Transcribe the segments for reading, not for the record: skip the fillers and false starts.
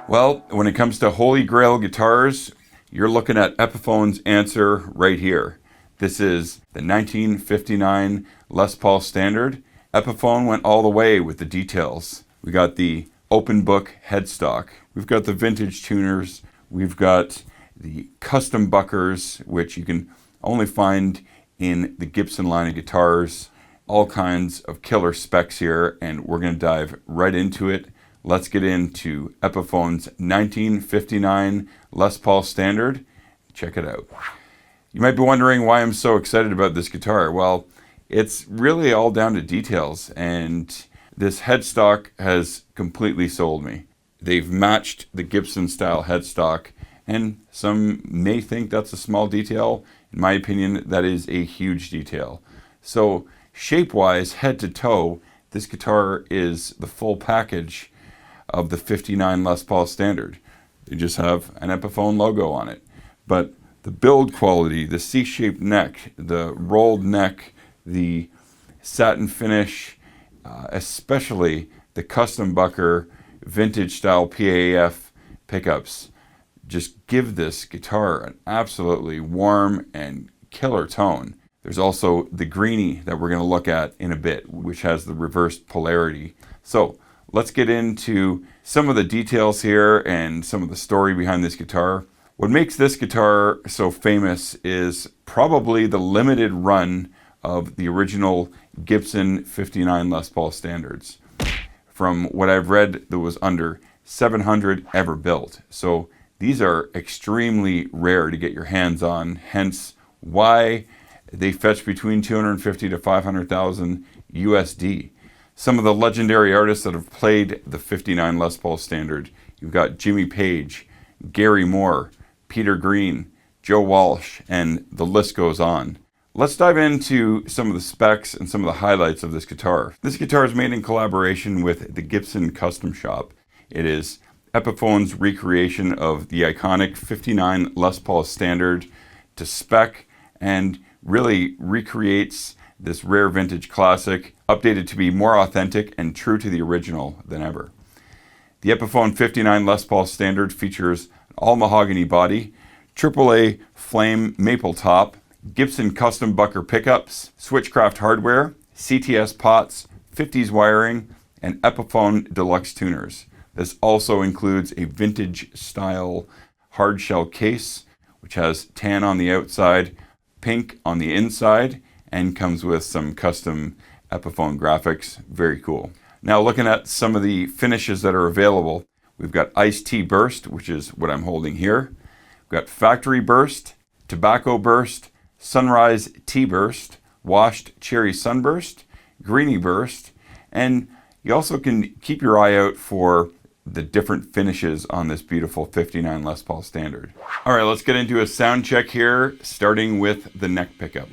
Well, when it comes to Holy Grail guitars, you're looking at Epiphone's answer right here. This is the 1959 Les Paul Standard. Epiphone went all the way with the details. We got the open book headstock. We've got the vintage tuners. We've got the Custombuckers, which you can only find in the Gibson line of guitars. All kinds of killer specs here, and we're going to dive right into it. Let's get into Epiphone's 1959 Les Paul Standard. Check it out. You might be wondering why I'm so excited about this guitar. Well, it's really all down to details, and this headstock has completely sold me. They've matched the Gibson-style headstock, and some may think that's a small detail. In my opinion, that is a huge detail. So shape-wise, head to toe, this guitar is the full package of the 59 Les Paul Standard. They just have an Epiphone logo on it. But the build quality, the C-shaped neck, the rolled neck, the satin finish, especially the Custombucker vintage style PAF pickups, just give this guitar an absolutely warm and killer tone. There's also the Greeny that we're going to look at in a bit, which has the reversed polarity. So let's get into some of the details here and some of the story behind this guitar. What makes this guitar so famous is probably the limited run of the original Gibson 59 Les Paul Standards. From what I've read, there was under 700 ever built. So these are extremely rare to get your hands on, hence why they fetch between 250 to 500,000 USD. Some of the legendary artists that have played the 59 Les Paul Standard, you've got Jimmy Page, Gary Moore, Peter Green, Joe Walsh, and the list goes on. Let's dive into some of the specs and some of the highlights of this guitar. This guitar is made in collaboration with the Gibson Custom Shop. It is Epiphone's recreation of the iconic 59 Les Paul Standard to spec, and really recreates this rare vintage classic, updated to be more authentic and true to the original than ever. The Epiphone 59 Les Paul Standard features an all mahogany body, AAA flame maple top, Gibson Custombucker pickups, Switchcraft hardware, CTS pots, 50s wiring, and Epiphone Deluxe tuners. This also includes a vintage style hardshell case, which has tan on the outside, pink on the inside, and comes with some custom Epiphone graphics. Very cool. Now looking at some of the finishes that are available, we've got Iced Tea Burst, which is what I'm holding here. We've got Factory Burst, Tobacco Burst, Sunrise Tea Burst, Washed Cherry Sunburst, Greeny Burst, and you also can keep your eye out for the different finishes on this beautiful 59 Les Paul Standard. All right, let's get into a sound check here, starting with the neck pickup.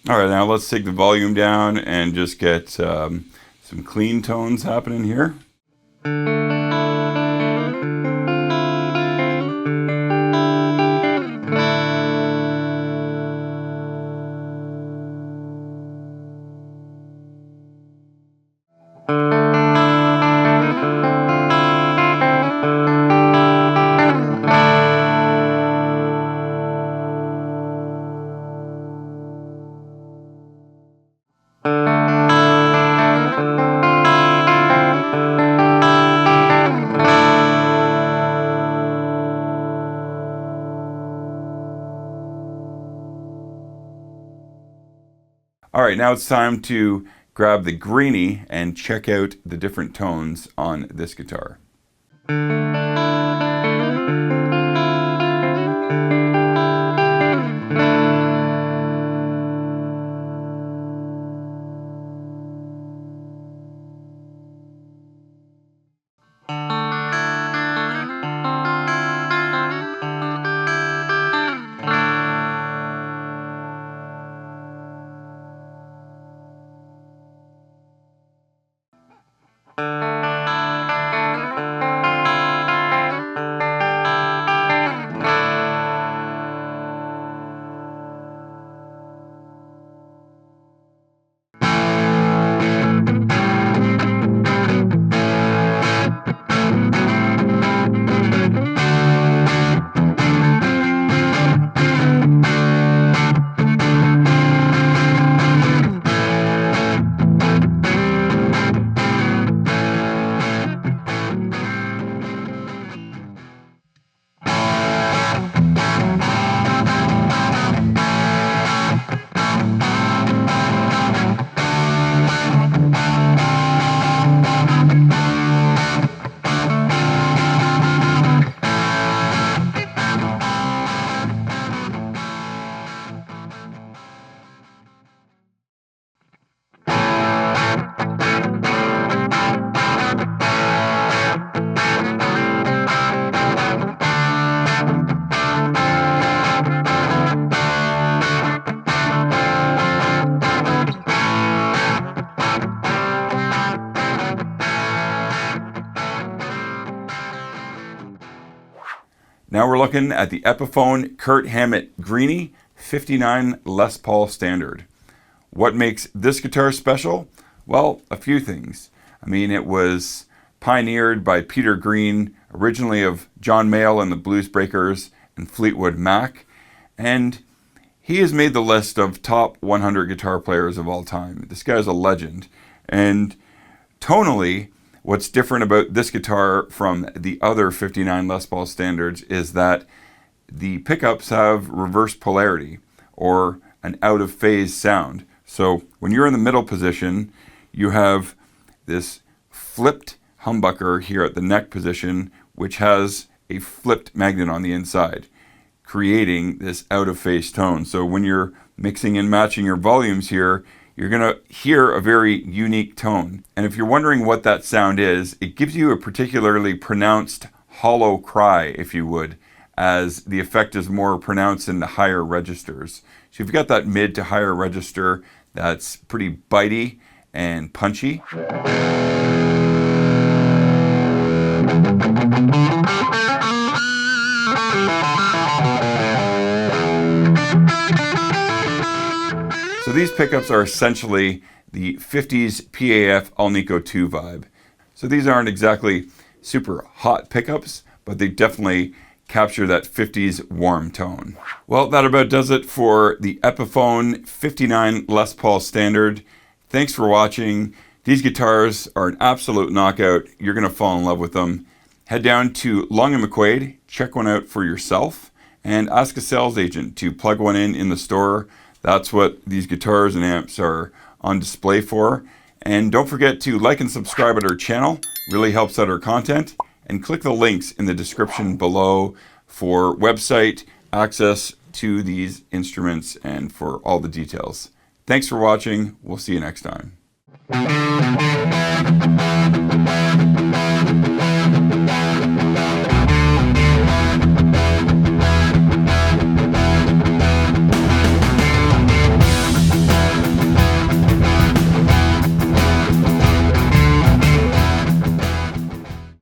All right, now let's take the volume down and just get some clean tones happening here. right, now it's time to grab the Greeny and check out the different tones on this guitar. Now we're looking at the Epiphone Kurt Hammett Greeny 59 Les Paul Standard. What makes this guitar special? Well, a few things. I mean, it was pioneered by Peter Green, originally of John Mayall and the Blues Breakers and Fleetwood Mac, and he has made the list of top 100 guitar players of all time. This guy's a legend. And tonally, what's different about this guitar from the other 59 Les Paul standards is that the pickups have reverse polarity, or an out-of-phase sound. So when you're in the middle position, you have this flipped humbucker here at the neck position, which has a flipped magnet on the inside, creating this out-of-phase tone. So when you're mixing and matching your volumes here, you're going to hear a very unique tone. And if you're wondering what that sound is, it gives you a particularly pronounced hollow cry, if you would, as the effect is more pronounced in the higher registers. So you've got that mid to higher register that's pretty bitey and punchy. So these pickups are essentially the 50s PAF Alnico 2 vibe. So these aren't exactly super hot pickups, but they definitely capture that 50s warm tone. Well, that about does it for the Epiphone 59 Les Paul Standard. Thanks for watching. These guitars are an absolute knockout. You're going to fall in love with them. Head down to Long & McQuaid, check one out for yourself, and ask a sales agent to plug one in the store. That's what these guitars and amps are on display for. And don't forget to like and subscribe at our channel. Really helps out our content. And click the links in the description below for website access to these instruments and for all the details. Thanks for watching. We'll see you next time.